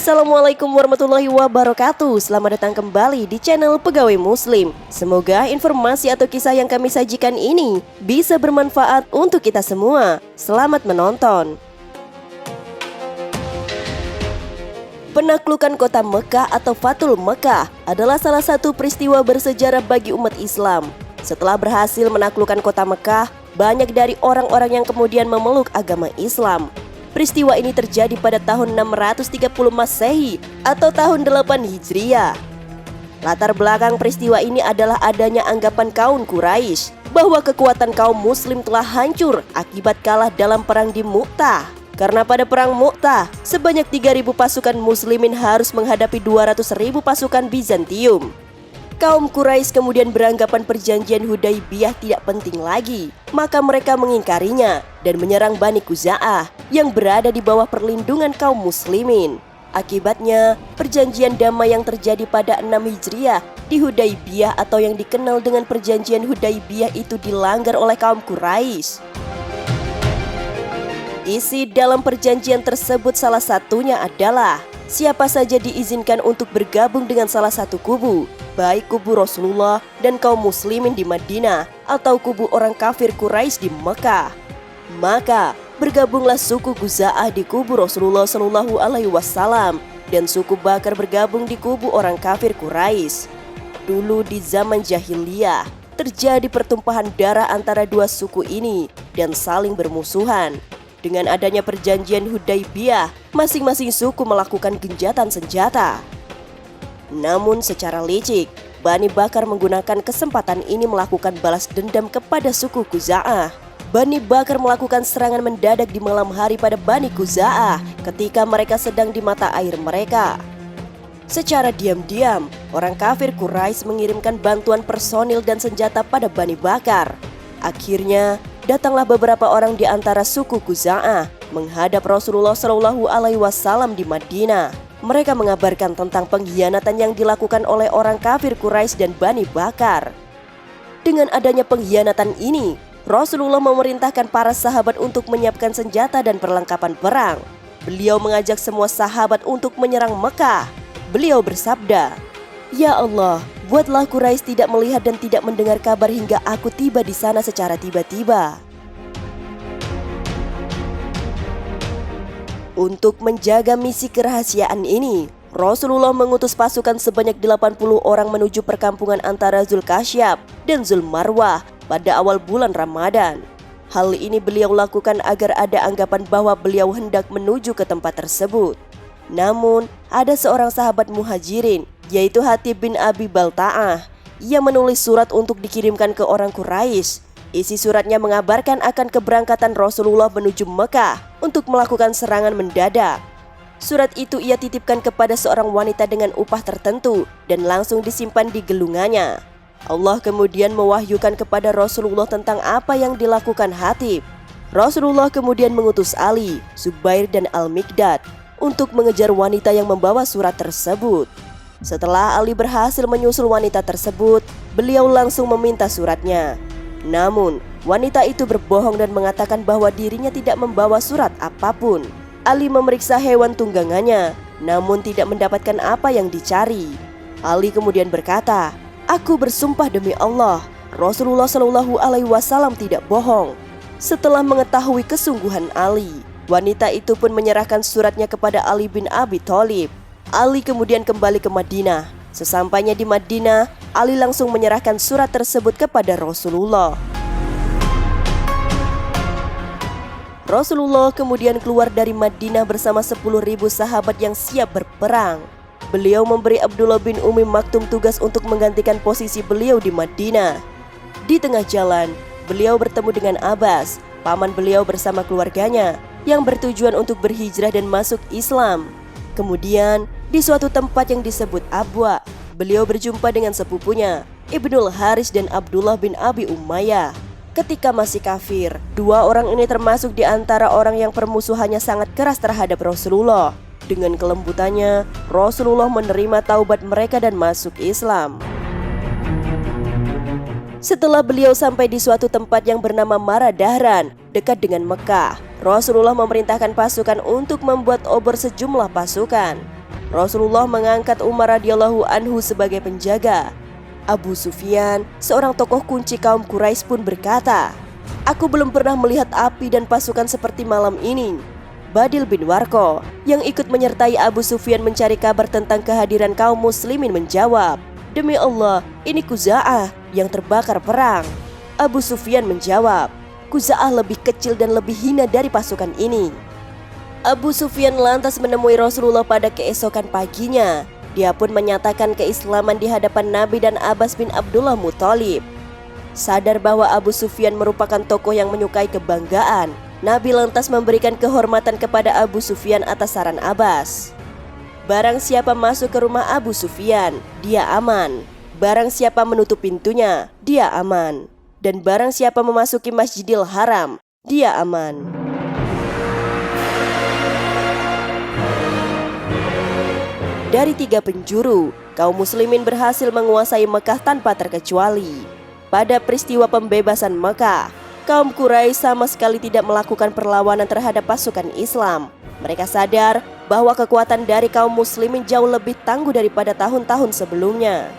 Assalamualaikum warahmatullahi wabarakatuh. Selamat datang kembali di channel Pegawai Muslim. Semoga informasi atau kisah yang kami sajikan ini bisa bermanfaat untuk kita semua. Selamat menonton. Penaklukan kota Mekah atau Fathul Mekah adalah salah satu peristiwa bersejarah bagi umat Islam. Setelah berhasil menaklukkan kota Mekah, banyak dari orang-orang yang kemudian memeluk agama Islam. Peristiwa ini terjadi pada tahun 630 Masehi atau tahun 8 Hijriah. Latar belakang peristiwa ini adalah adanya anggapan kaum Quraisy bahwa kekuatan kaum muslim telah hancur akibat kalah dalam perang di Mu'tah. Karena pada perang Mu'tah, sebanyak 3.000 pasukan muslimin harus menghadapi 200.000 pasukan Bizantium. Kaum Quraisy kemudian beranggapan perjanjian Hudaibiyah tidak penting lagi, maka mereka mengingkarinya dan menyerang Bani Khuza'ah yang berada di bawah perlindungan kaum muslimin. Akibatnya, perjanjian damai yang terjadi pada 6 Hijriah di Hudaibiyah atau yang dikenal dengan perjanjian Hudaibiyah itu dilanggar oleh kaum Quraisy. Isi dalam perjanjian tersebut salah satunya adalah siapa saja diizinkan untuk bergabung dengan salah satu kubu, baik kubu Rasulullah dan kaum muslimin di Madinah atau kubu orang kafir Quraisy di Mekah. Maka bergabunglah suku Khuza'ah di kubu Rasulullah Shallallahu Alaihi Wasallam dan suku Bakar bergabung di kubu orang kafir Quraisy. Dulu di zaman jahiliyah terjadi pertumpahan darah antara dua suku ini dan saling bermusuhan. Dengan adanya perjanjian Hudaibiyah, masing-masing suku melakukan gencatan senjata. Namun secara licik, Bani Bakar menggunakan kesempatan ini melakukan balas dendam kepada suku Khuza'ah. Bani Bakar melakukan serangan mendadak di malam hari pada Bani Khuza'ah ketika mereka sedang di mata air mereka. Secara diam-diam, orang kafir Quraisy mengirimkan bantuan personil dan senjata pada Bani Bakar. Akhirnya, datanglah beberapa orang di antara suku Khuza'ah menghadap Rasulullah Shallallahu Alaihi Wasallam di Madinah. Mereka mengabarkan tentang pengkhianatan yang dilakukan oleh orang kafir Quraisy dan Bani Bakar. Dengan adanya pengkhianatan ini, Rasulullah memerintahkan para sahabat untuk menyiapkan senjata dan perlengkapan perang. Beliau mengajak semua sahabat untuk menyerang Mekah. Beliau bersabda, "Ya Allah, buatlah Quraisy tidak melihat dan tidak mendengar kabar hingga aku tiba di sana secara tiba-tiba." Untuk menjaga misi kerahasiaan ini, Rasulullah mengutus pasukan sebanyak 80 orang menuju perkampungan antara Zulkasyaf dan Zulmarwah pada awal bulan Ramadan. Hal ini beliau lakukan agar ada anggapan bahwa beliau hendak menuju ke tempat tersebut. Namun, ada seorang sahabat muhajirin, yaitu Hatib bin Abi Balta'ah. Ia menulis surat untuk dikirimkan ke orang Quraisy. Isi suratnya mengabarkan akan keberangkatan Rasulullah menuju Mekah untuk melakukan serangan mendadak. Surat itu ia titipkan kepada seorang wanita dengan upah tertentu dan langsung disimpan di gelungannya. Allah kemudian mewahyukan kepada Rasulullah tentang apa yang dilakukan Hatib. Rasulullah kemudian mengutus Ali, Zubair dan Al-Miqdad untuk mengejar wanita yang membawa surat tersebut. Setelah Ali berhasil menyusul wanita tersebut, beliau langsung meminta suratnya. Namun, wanita itu berbohong dan mengatakan bahwa dirinya tidak membawa surat apapun. Ali memeriksa hewan tunggangannya, namun tidak mendapatkan apa yang dicari. Ali kemudian berkata, "Aku bersumpah demi Allah, Rasulullah Shallallahu Alaihi Wasallam tidak bohong." Setelah mengetahui kesungguhan Ali, wanita itu pun menyerahkan suratnya kepada Ali bin Abi Thalib. Ali kemudian kembali ke Madinah. Sesampainya di Madinah, Ali langsung menyerahkan surat tersebut kepada Rasulullah. Rasulullah kemudian keluar dari Madinah bersama 10.000 sahabat yang siap berperang. Beliau memberi Abdullah bin Umi Maktum tugas untuk menggantikan posisi beliau di Madinah. Di tengah jalan, beliau bertemu dengan Abbas, paman beliau bersama keluarganya, yang bertujuan untuk berhijrah dan masuk Islam. Kemudian, di suatu tempat yang disebut Abwa, beliau berjumpa dengan sepupunya, Ibnul Haris dan Abdullah bin Abi Umayyah. Ketika masih kafir, dua orang ini termasuk di antara orang yang permusuhannya sangat keras terhadap Rasulullah. Dengan kelembutannya, Rasulullah menerima taubat mereka dan masuk Islam. Setelah beliau sampai di suatu tempat yang bernama Maradahran, dekat dengan Mekah, Rasulullah memerintahkan pasukan untuk membuat obor sejumlah pasukan. Rasulullah mengangkat Umar radhiyallahu anhu sebagai penjaga. Abu Sufyan, seorang tokoh kunci kaum Quraisy pun berkata, "Aku belum pernah melihat api dan pasukan seperti malam ini." Badil bin Warqah yang ikut menyertai Abu Sufyan mencari kabar tentang kehadiran kaum muslimin menjawab, "Demi Allah, ini Khuza'ah yang terbakar perang." Abu Sufyan menjawab, "Khuza'ah lebih kecil dan lebih hina dari pasukan ini." Abu Sufyan lantas menemui Rasulullah pada keesokan paginya. Dia pun menyatakan keislaman di hadapan Nabi dan Abbas bin Abdullah Muthalib. Sadar bahwa Abu Sufyan merupakan tokoh yang menyukai kebanggaan, Nabi lantas memberikan kehormatan kepada Abu Sufyan atas saran Abbas. Barang siapa masuk ke rumah Abu Sufyan, dia aman. Barang siapa menutup pintunya, dia aman. Dan barang siapa memasuki Masjidil Haram, dia aman. Dari 3 penjuru, kaum muslimin berhasil menguasai Mekah tanpa terkecuali. Pada peristiwa pembebasan Mekah, kaum Quraisy sama sekali tidak melakukan perlawanan terhadap pasukan Islam. Mereka sadar bahwa kekuatan dari kaum muslimin jauh lebih tangguh daripada tahun-tahun sebelumnya.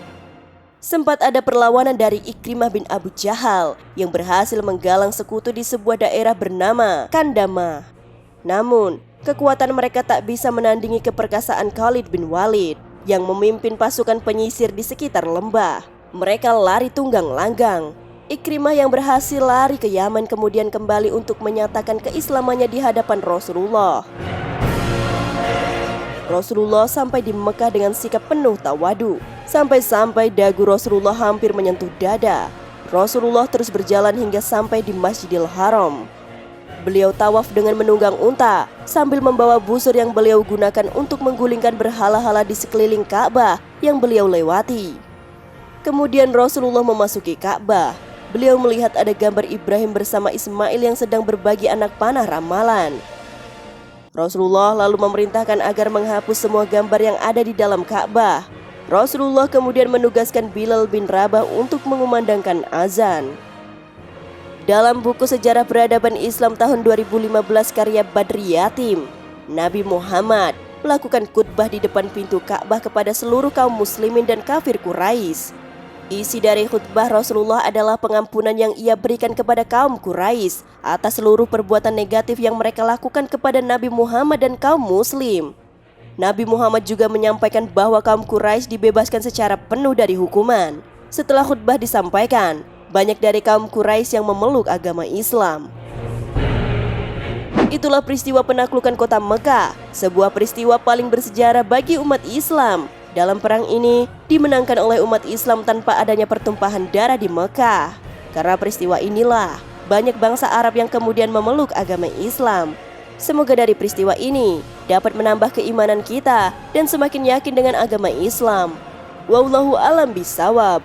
Sempat ada perlawanan dari Ikrimah bin Abu Jahal yang berhasil menggalang sekutu di sebuah daerah bernama Kandama. Namun, kekuatan mereka tak bisa menandingi keperkasaan Khalid bin Walid yang memimpin pasukan penyisir di sekitar lembah. Mereka lari tunggang langgang. Ikrimah yang berhasil lari ke Yaman kemudian kembali untuk menyatakan keislamannya di hadapan Rasulullah. Rasulullah sampai di Mekah dengan sikap penuh tawadu. Sampai-sampai dagu Rasulullah hampir menyentuh dada. Rasulullah terus berjalan hingga sampai di Masjidil Haram. Beliau tawaf dengan menunggang unta sambil membawa busur yang beliau gunakan untuk menggulingkan berhala-hala di sekeliling Ka'bah yang beliau lewati. Kemudian Rasulullah memasuki Ka'bah. Beliau melihat ada gambar Ibrahim bersama Ismail yang sedang berbagi anak panah ramalan. Rasulullah lalu memerintahkan agar menghapus semua gambar yang ada di dalam Ka'bah. Rasulullah kemudian menugaskan Bilal bin Rabah untuk mengumandangkan azan. Dalam buku Sejarah Peradaban Islam tahun 2015 karya Badri Yatim, Nabi Muhammad melakukan khutbah di depan pintu Ka'bah kepada seluruh kaum muslimin dan kafir Quraisy. Isi dari khutbah Rasulullah adalah pengampunan yang ia berikan kepada kaum Quraisy atas seluruh perbuatan negatif yang mereka lakukan kepada Nabi Muhammad dan kaum muslim. Nabi Muhammad juga menyampaikan bahwa kaum Quraisy dibebaskan secara penuh dari hukuman. Setelah khutbah disampaikan, banyak dari kaum Quraisy yang memeluk agama Islam. Itulah peristiwa penaklukan kota Mekah, sebuah peristiwa paling bersejarah bagi umat Islam. Dalam perang ini dimenangkan oleh umat Islam tanpa adanya pertumpahan darah di Mekah. Karena peristiwa inilah banyak bangsa Arab yang kemudian memeluk agama Islam. Semoga dari peristiwa ini dapat menambah keimanan kita dan semakin yakin dengan agama Islam. Wallahu a'lam bishawab.